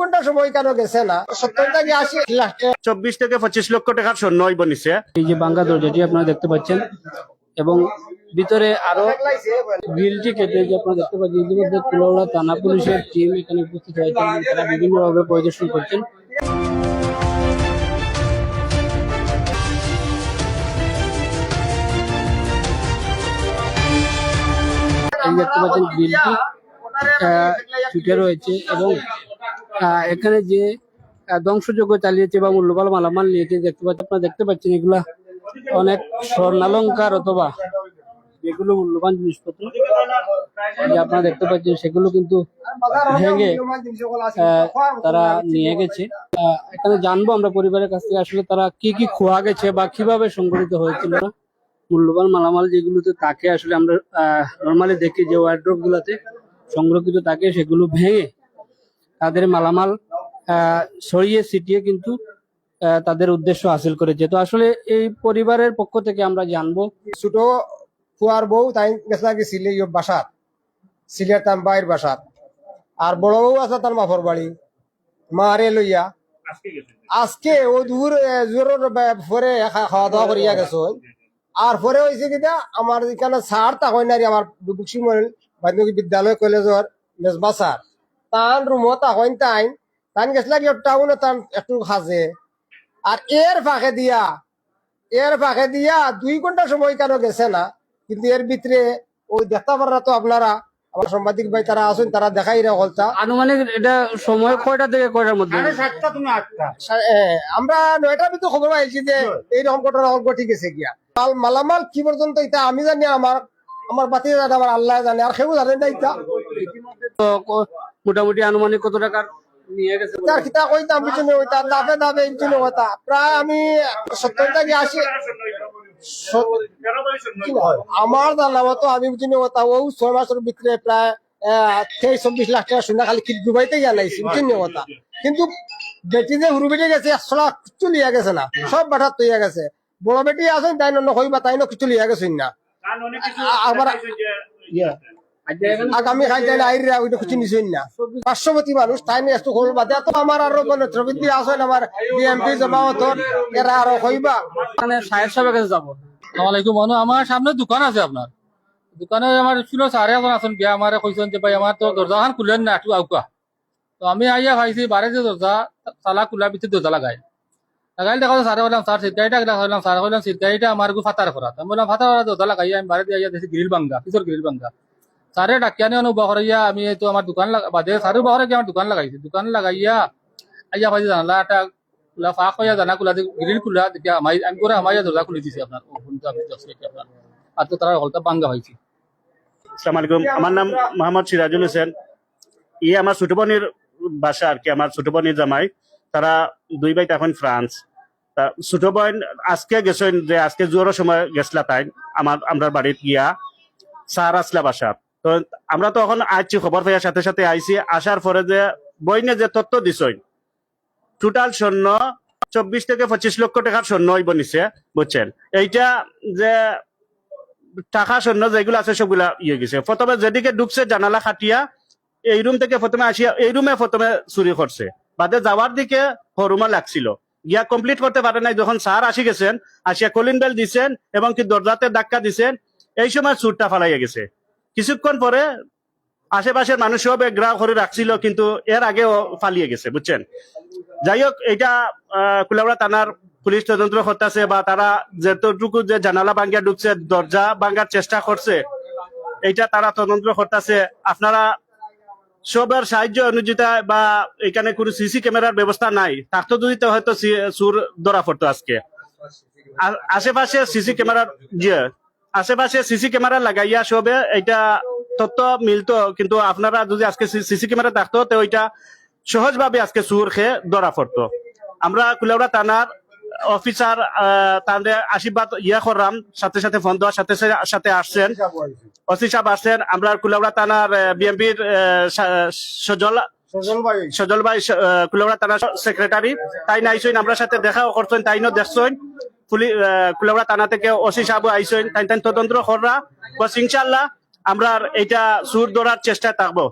ঘন্টা সময় কেন গেছে না 70 থেকে 80 লাখ 24 থেকে 25 লক্ষ টাকার স্বর্ণ বনিছে। এই যে ভাঙ্গা দরজাটি আপনারা দেখতে পাচ্ছেন এবং ভিতরে আরো গ্রিলটি কেটে যে আপনারা দেখতে পাচ্ছেন ইতিমধ্যে কুলাউড়া থানা পুলিশের টিম এখানে উপস্থিত হয়েছে এবং তারা বিভিন্নভাবে পরিদর্শন করছেন। এই দেখতে পাচ্ছেন গ্রিলটি ছুটে রয়েছে এবং এখানে যে ধ্বংসযজ্ঞ চালিয়েছে বা মূল্যবান মালামাল নিয়েছে দেখতে পাচ্ছেন, আপনারা দেখতে পাচ্ছেন এগুলা অনেক স্বর্ণালঙ্কার অথবা যেগুলো মূল্যবান জিনিসপত্র যে আপনারা দেখতে পাচ্ছেন সেগুলো কিন্তু ভেঙে তারা নিয়ে গেছে। এখানে জানবো আমরা পরিবারের কাছ থেকে আসলে তারা কি কি খোয়া গেছে বা কিভাবে সংগঠিত হয়েছিল। মূল্যবান মালামাল যেগুলোতে তাকে আসলে আমরা নর্মালি দেখি যে ওয়ার্ড্রপ গুলাতে সংরক্ষিত থাকে সেগুলো ভেঙে তাদের মালামাল ছড়িয়ে ছিটিয়ে কিন্তু তাদের উদ্দেশ্য হাসিল করেছে। তো আসলে এই পরিবারের পক্ষ থেকে আমরা জানবো। ছোট ফুয়ার বউ তাই গেছলা গেছিল বাসাত সিলেট তার বাইর বাসাত, আর বড় বউ আছে তার মাফর বাড়ি মারে লইয়া আজকে ও দূর জোরের পরে খাওয়া দাওয়া করিয়া গেছো। আর পরে হয়েছে কিনা আমার এখানে স্যার তা হয় না আমার বান্ধবী বিদ্যালয় কলেজের মেজবা স্যার তান রুমত তা হয় তাই তান গেছলা কি টাউনে তান একটু সাজে। আর এর ফাঁকে দিয়া 2 ঘন্টা সময় কেন গেছে না, কিন্তু এর ভিতরে ওই দেখতে পারা তো আপনারা আমার সাংবাদিক ভাই তারা আছেন তারা দেখাই রে হলতা আনুমানিক এটা সময় কয়টা থেকে কয়টার মধ্যে? আমরা 9টার ভিতরে খবর পাইছি যে এইরকম ঘটনা ঘটে গেছে গিয়া। মালামাল কি পর্যন্ত এটা আমি জানি, আমার বাতি জানে, আমার আল্লাহ জানে, আর কেউ জানে না। এটা মোটামুটি আনুমানিক কত টাকার নিয়ে গেছে? তার খিতা কইতাম পিছনে ওইটা দাবে দাবে পিছনে কথা প্রায় আমি 70 থেকে 80 আমার জানা মতো আমি বুঝিনি কথা ও 6 মাসের ভিতরে প্রায় 23-24 লাখ টাকা শুনে খালি কিট ডুবাইতে গেলাইছি বুঝিনি কথা। কিন্তু বেটি যে হুরু বেটে গেছে 100 লাখ কিছু লিয়া গেছে না, সব বাঠার তৈয়া গেছে। বড় বেটি আছেন তাই নকইবা তাই কিছু লিয়া গেছেন না। আবার আগামী খাই যাই আইরা ওইটা কিছু নিছেন না। পার্শ্ববর্তী মানুষ তাই নিয়ে একটু খবর বাদে তো আমার আরো নেতৃবৃন্দ আছেন আমার বিএমপি জমাওত এরা আরো কইবা মানে সাহেব সাহেবের কাছে যাবো। আসসালামাইকুম মানু, আমার সামনে দোকান আছে, আপনার দোকানে আমার ছিল সারে এখন আছেন গিয়া আমার কইছেন যে ভাই আমার তো দরজাখান খুলেন না একটু আউকা। তো আমি আইয়া ভাইছি বারে যে দরজা তালা খোলা ভিতরে দরজা লাগাই দেখা সারে বললাম স্যার সিটকাইটা হইলাম স্যার হইলাম সিটকাইটা আমার ফাতার করা। আমি বললাম ফাতার করা দরজা লাগাই আমি বারে দিয়ে আইয়া দেখি গ্রিল ভাঙ্গা, পিছর গ্রিল ভাঙ্গা। সারে ডাকিয়া নিয়ে অনুভব করাইয়া আমি তো আমার দোকান বাদে সারে বাহরে গিয়ে আমার দোকান লাগাইছি, দোকান লাগাইয়া আইয়া ভাই জানালা একটা খোলা ফাঁক হইয়া জানা খোলা গ্রিল খোলা দেখি আমি করে আমাইয়া দরজা খুলে দিছি আপনার আপনার আর তো তারা হলটা ভাঙ্গা হয়েছে। আসসালামু আলাইকুম, আমার নাম মোহাম্মদ সিরাজুল হোসেন। আমার ছোট বোনের বাসা আর কি, আমার ছোট বোনের জামাই তারা 2 ভাই এখন ফ্রান্স। তা ছোট বোন আজকে গেছেন যে আজকে জোরের সময় গেছলা তাই আমরা বাড়ির গিয়া স্যার আসলা বাসা। তো আমরা তো এখন আইছি খবর পাইয়ার সাথে সাথে আইছি। আসার পরে যে বইনে যে তথ্য দিছই টোটাল স্বর্ণ 24 থেকে 25 লক্ষ টাকার স্বর্ণ বনিছে বুঝছেন। এইটা যে টাকা স্বর্ণ যেগুলো আছে সবগুলা গেছে। প্রথমে যেদিকে ঢুকছে জানালা খাটিয়া এই রুম থেকে প্রথমে আসিয়া এই রুমে প্রথমে চুরি করছে, বাদে যাওয়ার দিকে হরুমা লাগছিল গিয়া কমপ্লিট করতে পারে নাই। যখন স্যার আসি গেছেন আসিয়া কলিং বেল দিছেন এবং কি দরজাতে ধাক্কা দিছেন, এই সময় চুরটা ফালাইয়া গেছে। কিছুক্ষণ পরে আশেপাশের মানুষ সব গ্রাহ করে রাখছিল, কিন্তু এর আগেও ফালিয়ে গেছে বুঝছেন। যাই হোক, এটা কুলাউড়া থানার পুলিশ তদন্ত করতেছে বা তারা যতটুকু যে জানালা ভাঙ্গিয়া ঢুকছে দরজা ভাঙ্গার চেষ্টা করছে এইটা তারা তদন্ত করতেছে। আপনারা সবার সাহায্য অনুযোগিতা বা এখানে কোনো সিসি ক্যামেরার ব্যবস্থা নাই থাকতো যদি তো হয়তো সুর ধরা পড়তো আজকে। আশেপাশে সিসি ক্যামেরা লাগাইয়া সবে এটা তথ্য মিলতো, কিন্তু আপনারা যদি আজকে সিসি ক্যামেরা থাকতো তো ওইটা সহজভাবে আজকে সুর খেয়ে ধরা পড়তো। আমরা কুলাউড়া থানার অফিসার তাদের আশীর্বাদ করলাম, সাথে সাথে ফোন দেওয়ার সাথে সাথে আসছেন ওসি সাহেব আসছেন। আমরা কুলাউড়া থানার বিএমপির সজল ভাই কুলাউড়া থানার সেক্রেটারি তাই নাইছেন, আমরা সাথে দেখা করছেন, তাইনও দেখছেন। কুলাউড়া থানা থেকে ওসি সাহেব আইছেন, তাই তদন্ত কররা বস। ইনশাল্লাহ আমরা এইটা সুর ধরার চেষ্টা থাকবো।